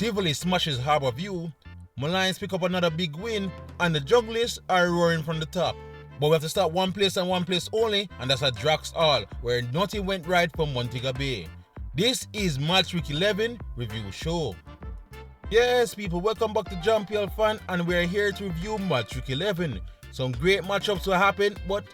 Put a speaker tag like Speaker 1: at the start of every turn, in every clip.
Speaker 1: Tivoli smashes Harbour View, Lions pick up another big win, and the Jugglers are roaring from the top. But we have to start one place and one place only, and that's at Draxall, where nothing went right for Montego Bay. This is Match Week 11 Review Show. Yes, people, welcome back to Jamaican Fan, and we're here to review Match Week 11. Some great matchups will happen, but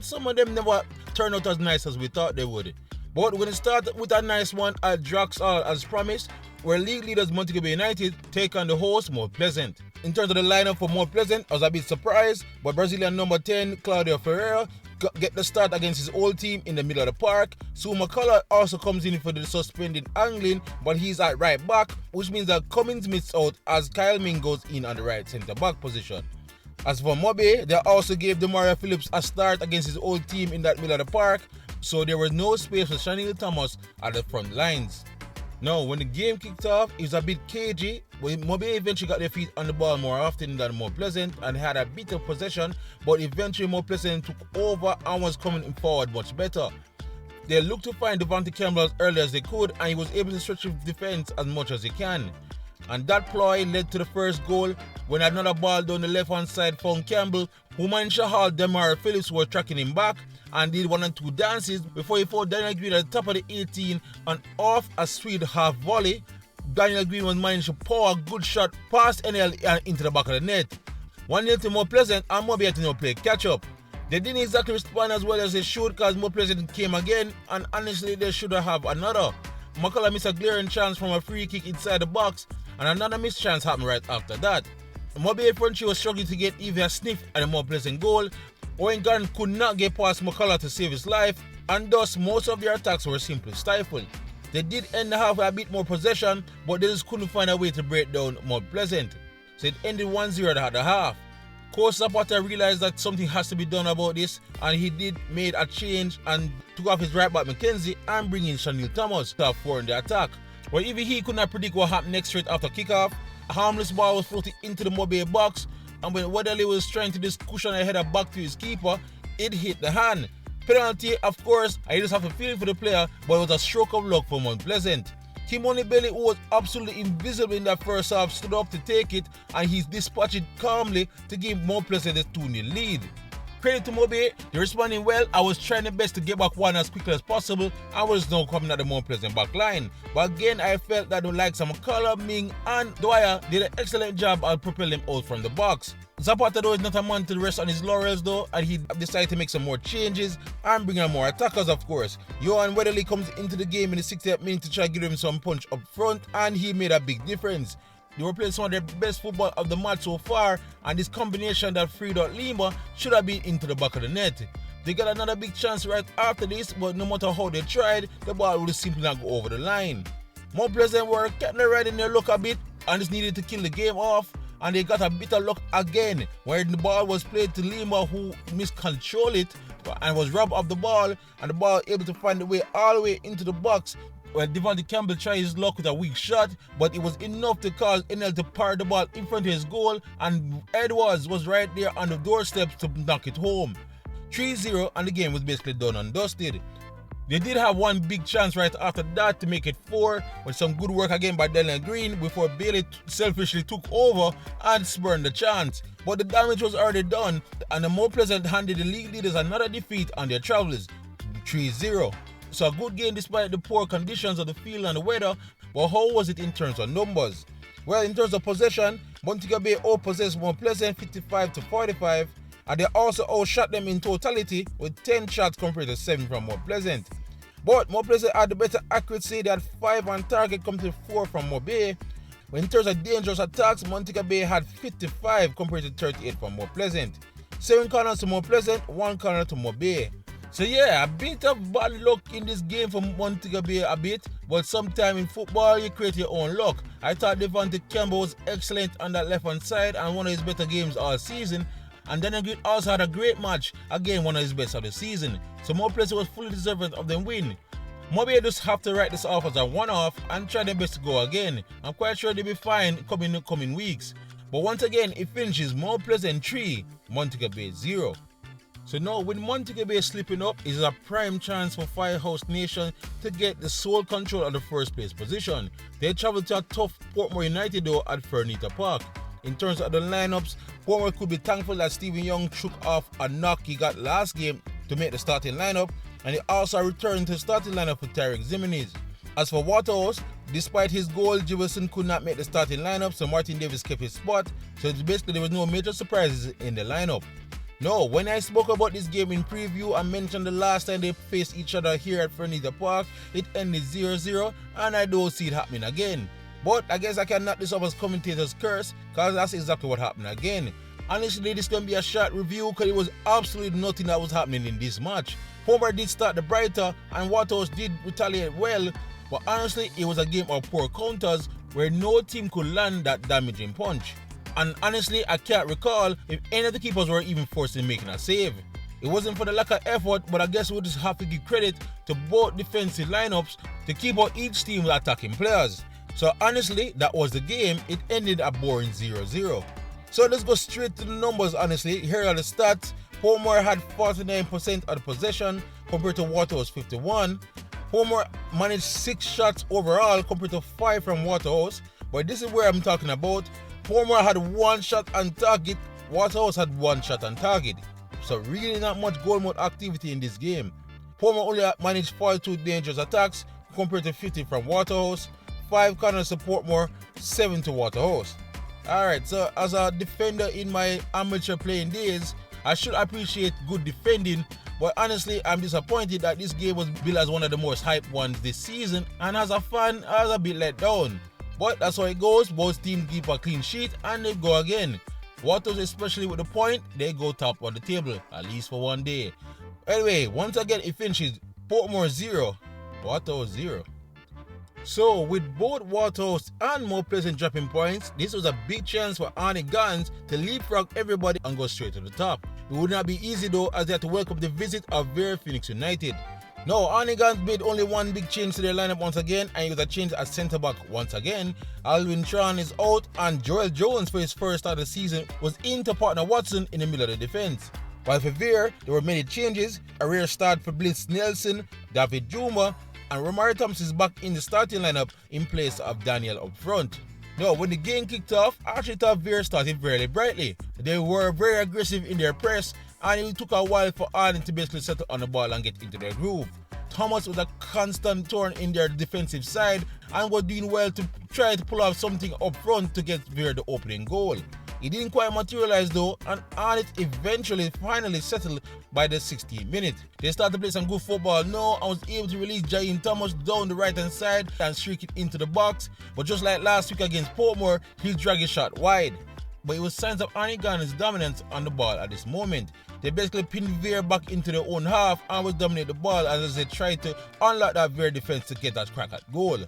Speaker 1: some of them never turn out as nice as we thought they would. But we're going to start with a nice one at Draxall as promised, where league leaders Montego Bay United take on the host Mount Pleasant. In terms of the lineup for Mount Pleasant, I was a bit surprised, but Brazilian number 10 Claudio Ferreira get the start against his old team in the middle of the park. Sue McCullough also comes in for the suspended Anglin, but he's at right back, which means that Cummins missed out as Kyle Ming goes in on the right centre back position. As for Mobe, they also gave Demario Phillips a start against his old team in that middle of the park, so there was no space for Chanel Thomas at the front lines. Now, when the game kicked off, it was a bit cagey, but Mobe eventually got their feet on the ball more often than Mount Pleasant and had a bit of possession, but eventually Mount Pleasant took over and was coming forward much better. They looked to find Devontae Campbell as early as they could, and he was able to stretch the defense as much as he can. And that ploy led to the first goal when another ball down the left-hand side found Campbell, who managed to haul Demario Phillips, who was tracking him back, and did 1 and 2 dances before he found Daniel Green at the top of the 18 and off a sweet half volley. Daniel Green was managed to pour a good shot past NL and into the back of the net. 1-0 to Mount Pleasant, and Mobe had to now play catch-up. They didn't exactly respond as well as they should because Mount Pleasant came again, and honestly they should have another. McCullough missed a glaring chance from a free kick inside the box, and another missed chance happened right after that. Mobe front was struggling to get even a sniff at the Mount Pleasant goal. Owen Gunn could not get past McCullough to save his life, and thus most of their attacks were simply stifled. They did end the half with a bit more possession, but they just couldn't find a way to break down Mount Pleasant. So it ended 1-0 at the half. Coach Zapata realized that something has to be done about this, and he did made a change and took off his right back McKenzie and bring in Chanel Thomas to have 4 in the attack. But even he could not predict what happened next straight after kickoff. A harmless ball was floated into the Mobe box, and when Weatherly was trying to just cushion a header back to his keeper, it hit the hand. Penalty, of course, I just have a feeling for the player, but it was a stroke of luck for Mount Pleasant. Kim Onibelli, who was absolutely invisible in that first half, stood up to take it, and he dispatched it calmly to give Mount Pleasant a 2-0 lead. Credit to Mobe, they're responding well. I was trying the best to get back one as quickly as possible. I was now coming at the Mount Pleasant back line. But again, I felt that the likes of McCullough, Ming and Dwyer did an excellent job at propelling them out from the box. Zapata though is not a man to rest on his laurels though, and he decided to make some more changes and bring on more attackers, of course. Johan Weatherly comes into the game in the 60th minute to try to give him some punch up front, and he made a big difference. They were playing some of their best football of the match so far, and this combination that freed out Lima should have been into the back of the net. They got another big chance right after this, but no matter how they tried, the ball would simply not go over the line. Mount Pleasant were kept riding their luck a bit and just needed to kill the game off, and they got a bit of luck again, where the ball was played to Lima, who miscontrolled it and was robbed of the ball, and the ball able to find the way all the way into the box. Well, Devontae Campbell tried his luck with a weak shot, but it was enough to cause NL to park the ball in front of his goal, and Edwards was right there on the doorstep to knock it home. 3-0, and the game was basically done and dusted. They did have one big chance right after that to make it 4, with some good work again by Daniel Green before Bailey selfishly took over and spurned the chance. But the damage was already done, and the Mount Pleasant handed the league leaders another defeat on their travels, 3-0. So a good game despite the poor conditions of the field and the weather, but how was it in terms of numbers? Well, in terms of possession, Montego Bay outpossessed Mount Pleasant 55-45, and they also outshot them in totality with 10 shots compared to 7 from Mount Pleasant. But Mount Pleasant had the better accuracy. They had 5 on target compared to 4 from Mobe. In terms of dangerous attacks, Montego Bay had 55 compared to 38 from Mount Pleasant. 7 corners to Mount Pleasant, 1 corner to Mobe. So yeah, a bit of bad luck in this game for Montego Bay a bit, but sometime in football you create your own luck. I thought Devontae Campbell was excellent on that left hand side and one of his better games all season. And Daniel Green also had a great match, again one of his best of the season. So Mount Pleasant was fully deserving of the win. Mobe just have to write this off as a one-off and try their best to go again. I'm quite sure they'll be fine in the coming weeks. But once again, it finishes Mount Pleasant 3, Montego Bay 0. So now with Montego Bay slipping up, it is a prime chance for Firehouse Nation to get the sole control of the first place position. They travel to a tough Portmore United though at Fernita Park. In terms of the lineups, Portmore could be thankful that Stephen Young shook off a knock he got last game to make the starting lineup, and he also returned to the starting lineup for Tarek Zimenez. As for Waterhouse, despite his goal, Jefferson could not make the starting lineup, so Martin Davis kept his spot, so basically there was no major surprises in the lineup. No, when I spoke about this game in preview, I mentioned the last time they faced each other here at Fernita Park, it ended 0-0, and I don't see it happening again. But I guess I can knock this off as commentator's curse, because that's exactly what happened again. Honestly, this is going to be a short review because it was absolutely nothing that was happening in this match. Portmore did start the brighter, and Waterhouse did retaliate well, but honestly, it was a game of poor counters where no team could land that damaging punch. And honestly, I can't recall if any of the keepers were even forced in making a save. It wasn't for the lack of effort, but I guess we'll just have to give credit to both defensive lineups to keep out each team's attacking players. So honestly, that was the game. It ended a boring 0-0. So let's go straight to the numbers. Honestly, here are the stats. Portmore had 49% of the possession compared to Waterhouse 51. Portmore managed 6 shots overall compared to 5 from Waterhouse. But this is where I'm talking about. Portmore had 1 shot on target, Waterhouse had 1 shot on target. So really not much goal mode activity in this game. Portmore only managed 42 dangerous attacks compared to 50 from Waterhouse, 5 corners to Portmore, 7 to Waterhouse. Alright, so as a defender in my amateur playing days, I should appreciate good defending, but honestly I'm disappointed that this game was billed as one of the most hyped ones this season, and as a fan I was a bit let down. But that's how it goes. Both teams keep a clean sheet and they go again. Waterhouse, especially with the point, they go top of the table, at least for one day. Anyway, once again it finishes Portmore 0, Waterhouse 0. So with both Waterhouse and Mo Pleasant dropping points, this was a big chance for Arnett to leapfrog everybody and go straight to the top. It would not be easy though, as they had to welcome the visit of Vere Phoenix United. No, Arnett made only one big change to their lineup once again, and it was a change at centre back once again. Alwyn Tran is out, and Joel Jones for his first start of the season was in to partner Watson in the middle of the defence. While for Vere, there were many changes. A rare start for Bliss Nelson, David Juma, and Romari Thompson is back in the starting lineup in place of Daniel up front. Now, when the game kicked off, I actually thought Vere started very brightly. They were very aggressive in their press, and it took a while for Arnett to basically settle on the ball and get into their groove. Thomas was a constant thorn in their defensive side and was doing well to try to pull off something up front to get Vere the opening goal. It didn't quite materialize though, and Arnett finally settled by the 16th minute. They started to play some good football now and was able to release Jaheim Thomas down the right hand side and streak it into the box, but just like last week against Portmore, he dragged his shot wide. But it was signs of Arnett's dominance on the ball at this moment. They basically pinned Vere back into their own half and would dominate the ball as they tried to unlock that Vere defense to get that crack at goal.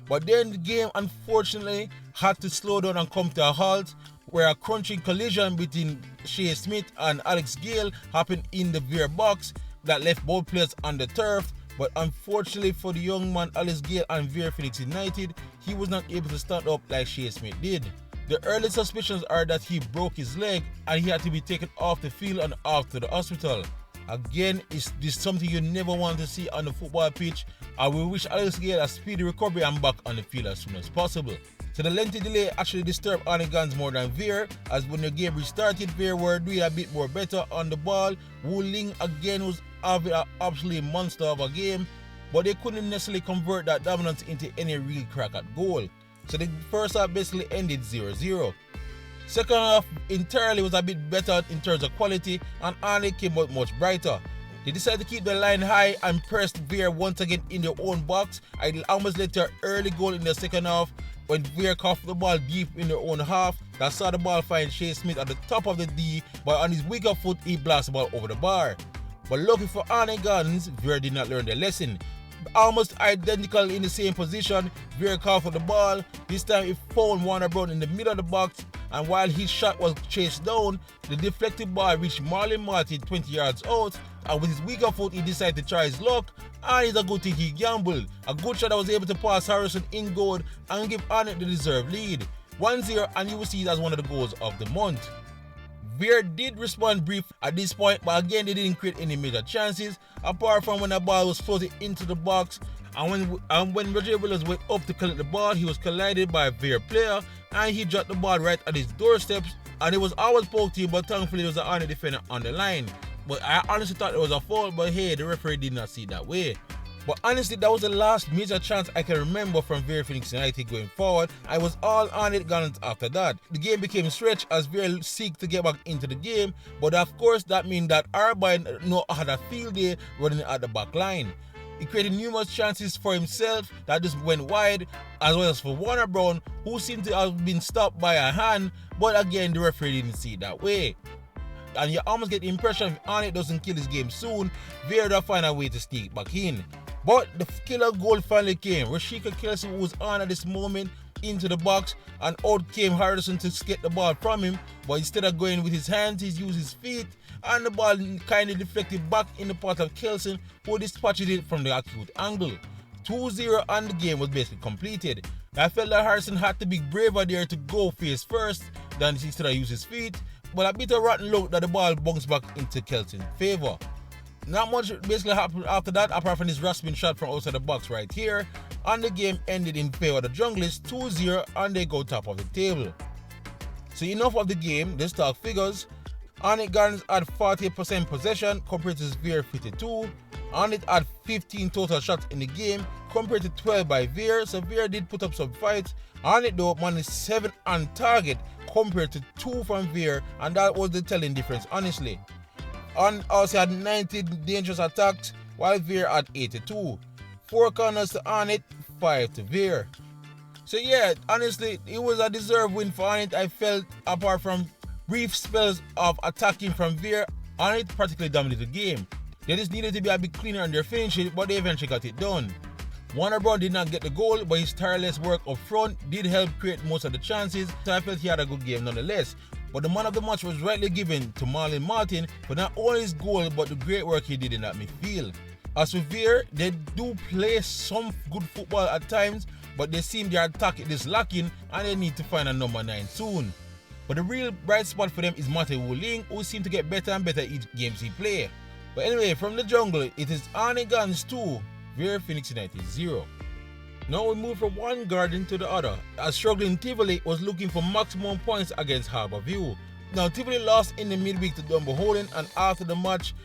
Speaker 1: But then the game unfortunately had to slow down and come to a halt, where a crunching collision between Shea Smith and Alex Gale happened in the Vere box that left both players on the turf. But unfortunately for the young man Alex Gale and Vere Phoenix United, he was not able to stand up like Shea Smith did. The early suspicions are that he broke his leg and he had to be taken off the field and off to the hospital. Again, this is something you never want to see on the football pitch, and we wish Alex Gale a speedy recovery and back on the field as soon as possible. So the lengthy delay actually disturbed Arnett more than Vere, as when the game restarted, Vere were doing a bit more better on the ball. Wu Ling again was having an absolute monster of a game, but they couldn't necessarily convert that dominance into any real crack at goal. So the first half basically ended 0-0. Second half entirely was a bit better in terms of quality, and Arnett came out much brighter. They decided to keep the line high and pressed Vere once again in their own box. It almost led to an early goal in the second half when Vere coughed the ball deep in their own half. That saw the ball find Shea Smith at the top of the D, but on his weaker foot he blasted the ball over the bar. But lucky for Arnett, Vere did not learn their lesson. Almost identical in the same position, Vere caught for the ball. This time he found Warner Brown in the middle of the box, and while his shot was chased down, the deflected ball reached Marlon Martin 20 yards out, and with his weaker foot he decided to try his luck, and it's a good thing he gambled. A good shot that was able to pass Harrison in goal and give Arnett the deserved lead. 1-0, and you will see it as one of the goals of the month. Vere did respond brief at this point, but again they didn't create any major chances apart from when the ball was floated into the box, and when Roger Williams went up to collect the ball, he was collided by a Vere player and he dropped the ball right at his doorsteps, and it was always poked to him, but thankfully there was an Arnett defender on the line. But I honestly thought it was a foul, but hey, the referee did not see it that way. But honestly, that was the last major chance I can remember from Vere Phoenix United going forward. I was all on it guns after that. The game became stretched as Vere seek to get back into the game, but of course that means that Arbine had a field day running at the back line. He created numerous chances for himself that just went wide, as well as for Warner Brown, who seemed to have been stopped by a hand, but again the referee didn't see it that way. And you almost get the impression if Arnett doesn't kill his game soon, Vere will find a way to sneak back in. But the killer goal finally came. Rashika Kelce, who was on at this moment, into the box, and out came Harrison to get the ball from him, but instead of going with his hands, he used his feet, and the ball kindly deflected back in the path of Kelson, who dispatched it from the acute angle. 2-0 and the game was basically completed. I felt that Harrison had to be braver there to go face first than instead of use his feet, but a bit of rotten luck that the ball bounced back into Kelson's favour. Not much basically happened after that apart from this rasping shot from outside the box right here, and the game ended in favour of the Junglers 2-0 and they go top of the table. So enough of the game, let's talk figures. Arnett Gardens had 40% possession compared to Vere 52. Arnett had 15 total shots in the game compared to 12 by Vere, so Vere did put up some fights. Arnett though managed 7 on target compared to 2 from Vere, and that was the telling difference honestly. Arnett also had 90 dangerous attacks while Vere had 82. 4 corners to Arnett, 5 to Vere. So yeah, honestly, it was a deserved win for Arnett. I felt apart from brief spells of attacking from Vere, Arnett practically dominated the game. They just needed to be a bit cleaner on their finishing, but they eventually got it done. Warner Brown did not get the goal, but his tireless work up front did help create most of the chances, so I felt he had a good game nonetheless. But the man of the match was rightly given to Marlon Martin for not only his goal, but the great work he did in that midfield. As for Vere, they do play some good football at times, but they seem their attack is lacking and they need to find a number 9 soon. But the real bright spot for them is Montego, who seem to get better and better each games he play. But anyway, from the jungle, it is Arnett Gardens 2, Vere Phoenix United 0. Now we move from one garden to the other, as struggling Tivoli was looking for maximum points against Harbourview. Now Tivoli lost in the midweek to Dunbarton, and after the match,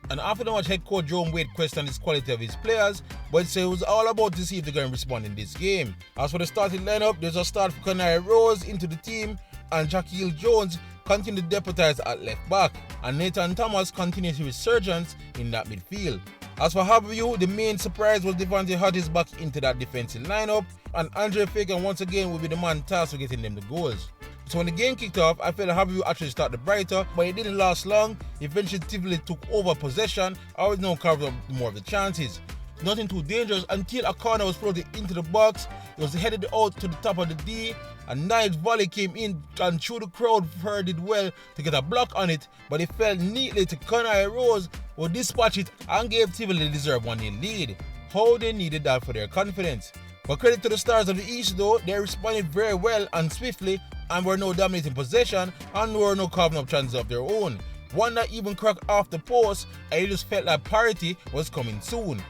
Speaker 1: head coach Jerome Wade questioned his quality of his players, but said it was all about to see if they're going to respond in this game. As for the starting lineup, there's a start for Canary Rose into the team, and Jaquil Jones continued to deputize at left back, and Nathan Thomas continued his resurgence in that midfield. As for Harbourview, the main surprise was Devante Hodges back into that defensive lineup, and Andre Fagan once again will be the man tasked with getting them the goals. So when the game kicked off, I felt Harbourview actually started brighter, but it didn't last long. Eventually Tivoli took over possession. I was now carved up more of the chances. Nothing too dangerous until a corner was floated into the box. It was headed out to the top of the D. A nice volley came in and through the crowd Vere did well to get a block on it, but it fell neatly to Canary Rose, who dispatched it and gave Tivoli the deserved 1-0 lead. How they needed that for their confidence. But credit to the Stars of the East though, they responded very well and swiftly and were now dominating possession and were now carving up chances of their own. One that even cracked off the post, and it just felt like parity was coming soon.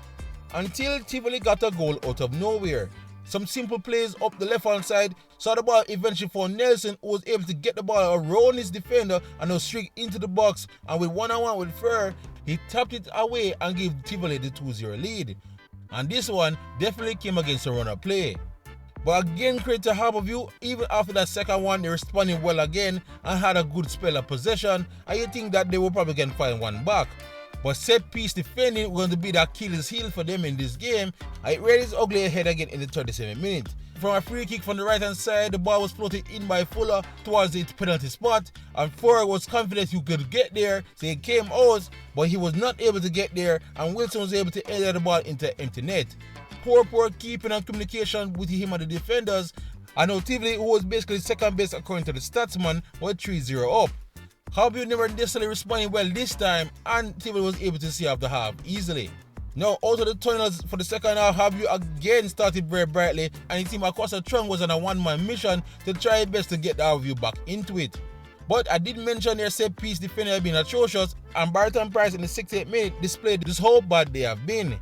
Speaker 1: Until Tivoli got a goal out of nowhere. Some simple plays up the left hand side saw the ball eventually for Nelson, who was able to get the ball around his defender and now straight into the box, and with one-on-one with Vere, he tapped it away and gave Tivoli the 2-0 lead. And this one definitely came against a runner play. But again, credit to Harbourview, even after that second one, they responded well again and had a good spell of possession, and you think that they will probably can find one back. But set piece defending was going to be the Achilles heel for them in this game, and it reared its ugly head again in the 37th minute. From a free kick from the right hand side, the ball was floated in by Fuller towards the penalty spot, and Vere was confident he could get there, so he came out, but he was not able to get there, and Wilson was able to header the ball into empty net. Poor keeping and communication with him and the defenders, and now Tivoli, who was basically second best according to the statsman, was 3-0 up. Harbourview never necessarily responded well this time, and Tivoli was able to see off the half easily. Now, out of the tunnels for the second half, Harbourview again started very brightly, and his team across the trunk was on a one-man mission to try best to get the Harbourview back into it. But I did mention their set piece defender had been atrocious, and Barton Price in the 68th minute displayed just how bad they have been.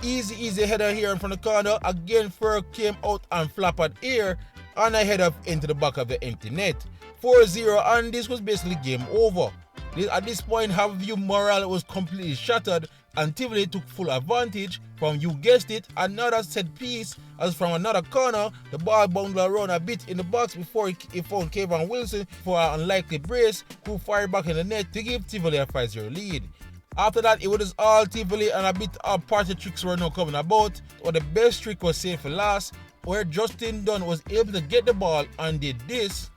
Speaker 1: Easy header here from the corner. Again, Vere came out and flapped air, and I head up into the back of the empty net. 4-0, and this was basically game over. At this point, Harborview morale was completely shattered, and Tivoli took full advantage from, you guessed it, another set piece, as from another corner, the ball bounced around a bit in the box before it found Kevin Wilson for an unlikely brace, who fired back in the net to give Tivoli a 5-0 lead. After that, it was just all Tivoli, and a bit of party tricks were now coming about, but the best trick was saved for last, where Justin Dunn was able to get the ball and did this,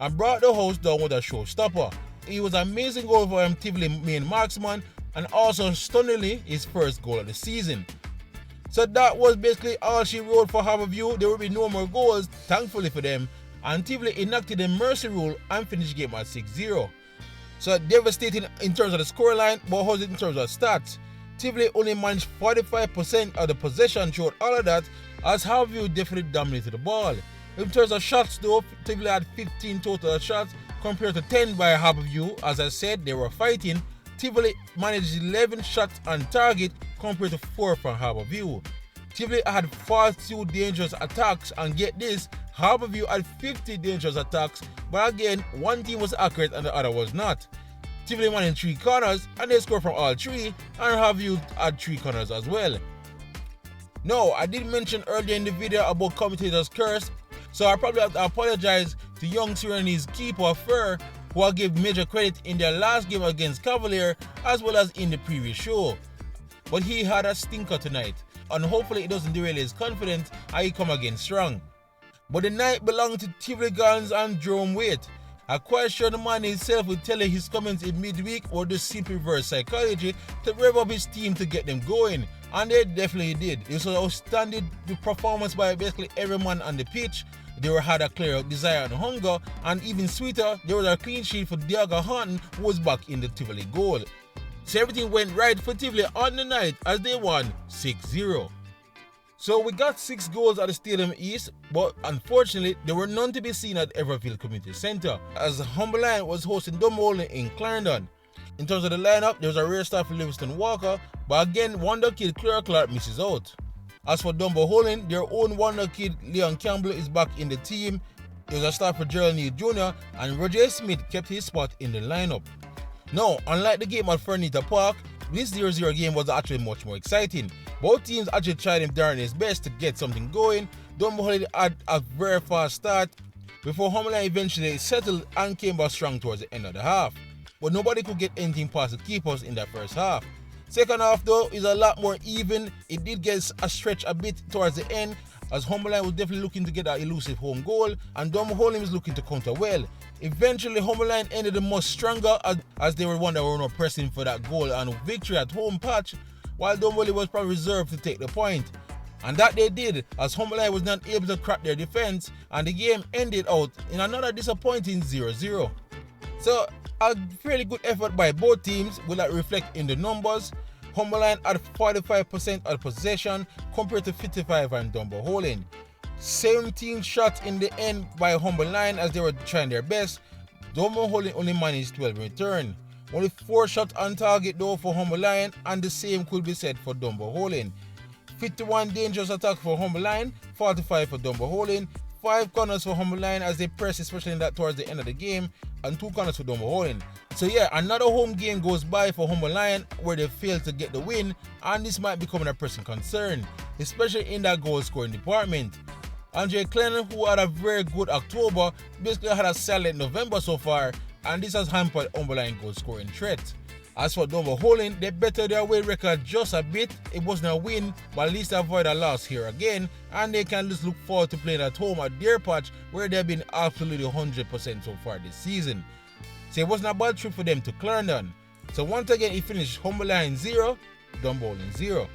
Speaker 1: and brought the house down with a showstopper. It was an amazing goal for Tivoli main marksman, and also stunningly his first goal of the season. So that was basically all she wrote for Harborview. There will be no more goals, thankfully for them, and Tivoli enacted the mercy rule and finished the game at 6-0. So devastating in terms of the scoreline, but how's it in terms of stats? Tivoli only managed 45% of the possession throughout all of that, as Harborview definitely dominated the ball. In terms of shots though, Tivoli had 15 total shots compared to 10 by Harborview. As I said, they were fighting. Tivoli managed 11 shots on target compared to 4 from Harborview. Tivoli had 42 dangerous attacks, and get this, Harborview had 50 dangerous attacks, but again, one team was accurate and the other was not. Tivoli managed 3 corners, and they scored from all 3, and Harborview had 3 corners as well. Now, I did mention earlier in the video about commentators' curse, so I probably have to apologize to young Surinese keeper Vere, who I gave major credit in their last game against Cavalier as well as in the previous show. But he had a stinker tonight, and hopefully it doesn't derail his confidence and he come again strong. But the night belonged to Tivoli Gardens and Jerome Waite. I'm quite sure the man himself would tell you his comments in midweek or just simply reverse psychology to rev up his team to get them going, and they definitely did. It was an outstanding performance by basically every man on the pitch. They had a clear desire and hunger, and even sweeter, there was a clean sheet for Diago Horton, who was back in the Tivoli goal. So everything went right for Tivoli on the night as they won 6-0. So we got 6 goals at the Stadium East, but unfortunately there were none to be seen at Everfield Community Centre, as Humberline was hosting Dunbolton in Clarendon. In terms of the lineup, there was a rare start for Livingston Walker, but again, wonder kid Claire Clark misses out. As for Dunbolton, their own wonder kid Leon Campbell is back in the team. There was a start for Gerald Neal Jr., and Roger Smith kept his spot in the lineup. Now, unlike the game at Fernita Park, this 0-0 game was actually much more exciting. Both teams actually tried their best to get something going. Dunbolton had a very fast start before Humberline eventually settled and came back strong towards the end of the half. But nobody could get anything past the keepers in that first half. Second half though is a lot more even. It did get a stretch a bit towards the end, as Humberline was definitely looking to get an elusive home goal, and Dunbolton was looking to counter well. Eventually Humberline ended the much stronger, as they were one that were not pressing for that goal and victory at home patch, while Dunbolton was probably reserved to take the point. And that they did, as Humberline was not able to crack their defense, and the game ended out in another disappointing 0-0. So a fairly good effort by both teams. Will that reflect in the numbers? Humberline had 45% of possession compared to 55% on Dunbolton. 17 shots in the end by Humberline as they were trying their best. Dunbolton only managed 12 in return. Only 4 shots on target though for Humberline, and the same could be said for Dunbolton. 51 dangerous attacks for Humberline, 45 for Dunbolton. 5 corners for Humberline as they pressed, especially in that towards the end of the game, and 2 corners for Dunbolton. So yeah, another home game goes by for Humberline where they failed to get the win, and this might become a pressing concern, especially in that goal scoring department. Andre Clennon, who had a very good October, basically had a silent November so far, and this has hampered Humberline goal scoring threat. As for Dunbolton, they bettered their away record just a bit. It wasn't a win, but at least they avoid a loss here again, and they can just look forward to playing at home at their patch where they've been absolutely 100% so far this season. So it wasn't a bad trip for them to Clarendon. So once again, it finished Humberline 0, Dunbolton 0.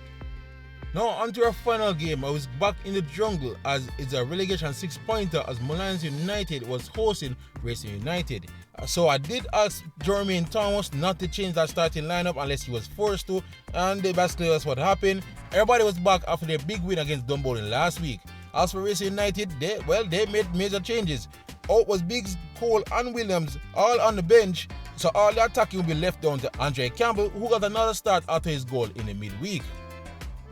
Speaker 1: Now onto our final game. I was back in the jungle as it's a relegation 6-pointer as Mullins United was hosting Racing United. So I did ask Jermaine Thomas not to change that starting lineup unless he was forced to, and basically that's what happened. Everybody was back after their big win against Dunbolton last week. As for Racing United, they made major changes. Out was Biggs, Cole and Williams all on the bench, so all the attacking will be left down to Andre Campbell, who got another start after his goal in the midweek.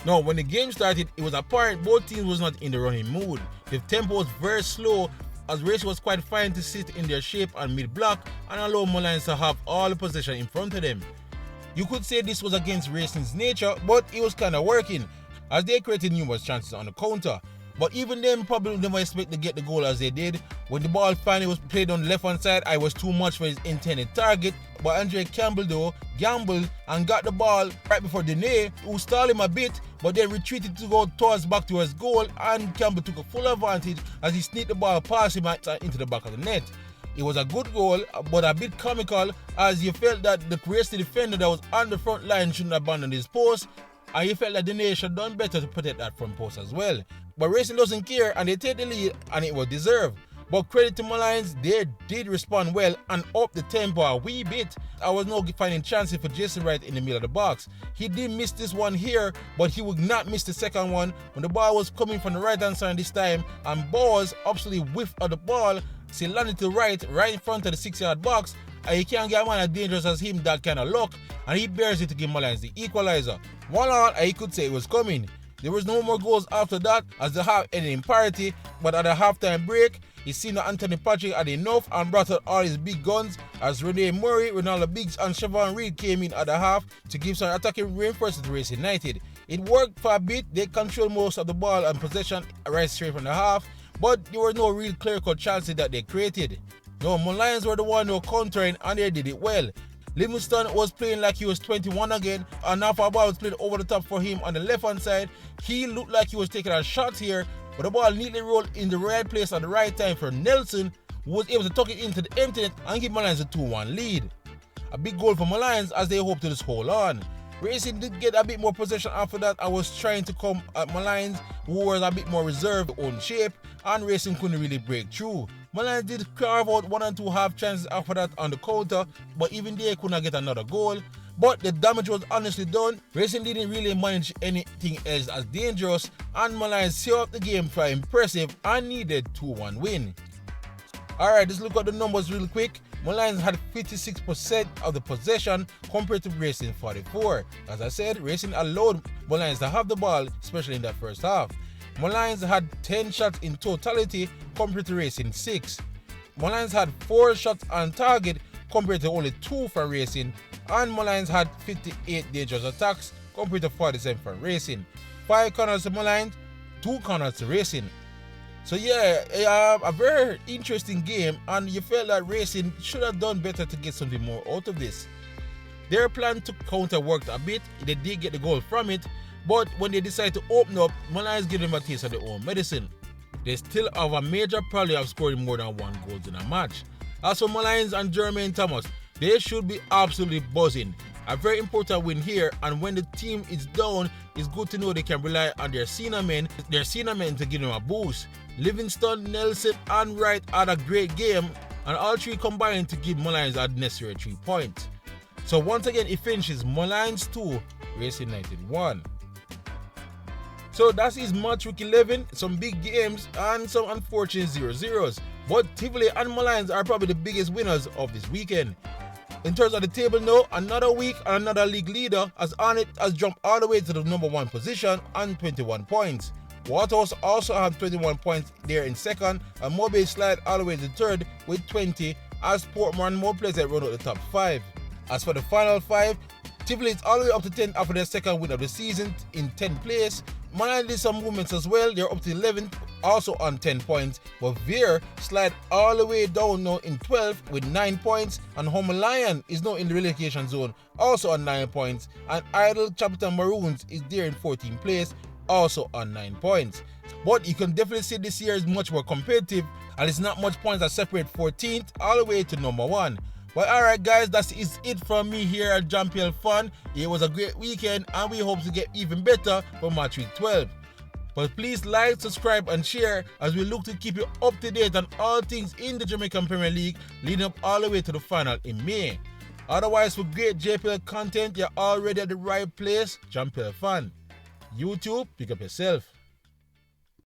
Speaker 1: Now, when the game started, it was apparent both teams was not in the running mood. The tempo was very slow, as Racing was quite fine to sit in their shape and mid-block and allow Mullines to have all the possession in front of them. You could say this was against Racing's nature, but it was kind of working, as they created numerous chances on the counter. But even them probably never expect to get the goal as they did. When the ball finally was played on the left-hand side, I was too much for his intended target. But Andre Campbell though gambled and got the ball right before Dene, who stalled him a bit, but then retreated to go back towards goal, and Campbell took a full advantage as he sneaked the ball past him into the back of the net. It was a good goal, but a bit comical, as you felt that the Racing defender that was on the front line shouldn't abandon his post, and you felt that Dene should have done better to protect that front post as well. But Racing doesn't care, and they take the lead, and it was deserved. But credit to Mullines, they did respond well and up the tempo a wee bit. I was now finding chances for Jason Wright in the middle of the box. He did miss this one here, but he would not miss the second one when the ball was coming from the right hand side this time, and Bowers absolutely whiffed of the ball, so landed to right in front of the 6-yard box, and you can't get a man as dangerous as him that kind of luck, and he bears it to give Mullines the equalizer. 1-1, and he could say it was coming. There was no more goals after that, as the half ended in parity, but at the halftime break, it seemed that Anthony Patrick had enough and brought out all his big guns, as Rene Murray, Ronaldo Biggs and Siobhan Reid came in at the half to give some attacking reinforcements to Racing United. It worked for a bit. They controlled most of the ball and possession right straight from the half, but there were no real clear-cut chances that they created. No, Mullines were the one who were countering, and they did it well. Livingston was playing like he was 21 again, and now a ball was played over the top for him on the left-hand side. He looked like he was taking a shot here, but the ball neatly rolled in the right place at the right time for Nelson, who was able to tuck it into the empty net and give Mullines a 2-1 lead. A big goal for Mullines as they hoped to just hold on. Racing did get a bit more possession after that and was trying to come at Mullines, who was a bit more reserved, own shape, and Racing couldn't really break through. Mullines did carve out 1 and 2 half chances after that on the counter, but even they could not get another goal. But the damage was honestly done. Racing didn't really manage anything else as dangerous, and Mullines sealed up the game for impressive and needed 2-1 win. Alright, let's look at the numbers real quick. Mullines had 56% of the possession compared to Racing 44. As I said, Racing allowed Mullines to have the ball, especially in that first half. Mullines had 10 shots in totality compared to Racing 6. Mullines had 4 shots on target compared to only 2 for Racing, and Mullines had 58 dangerous attacks compared to 47 for Racing. 5 corners to Mullines, 2 corners to Racing. So yeah, a very interesting game, and you felt that Racing should have done better to get something more out of this. Their plan to counter worked a bit. They did get the goal from it, but when they decided to open up, Mullines gave them a taste of their own medicine. They still have a major problem of scoring more than 1 goal in a match. As for Mullines and Jermaine Thomas, they should be absolutely buzzing. A very important win here, and when the team is down, it's good to know they can rely on their senior men to give them a boost. Livingston, Nelson and Wright had a great game, and all 3 combined to give Mullines a necessary 3 points. So once again, it finishes Mullines 2, Racing United 1. So that's his match week 11, some big games and some unfortunate 0-0s. But Tivoli and Mullines are probably the biggest winners of this weekend. In terms of the table now, another week and another league leader, as Arnett has jumped all the way to the number 1 position on 21 points. Waterhouse also have 21 points there in second, and Mobile slide all the way to third with 20, as Portmore and More Pleasant run out the top 5. As for the final 5, Tivoli is all the way up to 10th after their second win of the season in 10th place. Mullines did some movements as well. They're up to 11th, also on 10 points. But Vere slide all the way down now in 12th with 9 points. And Home Lion is now in the relegation zone, also on 9 points. And Idle Chapter Maroons is there in 14th place, also on 9 points. But you can definitely see this year is much more competitive, and it's not much points that separate 14th all the way to number 1. Well, alright guys, that is it from me here at Jamaica Fun. It was a great weekend, and we hope to get even better for match week 12. But please like, subscribe and share as we look to keep you up to date on all things in the Jamaican Premier League leading up all the way to the final in May. Otherwise, for great JPL content, you're already at the right place, Jamaica Fun. YouTube, pick up yourself.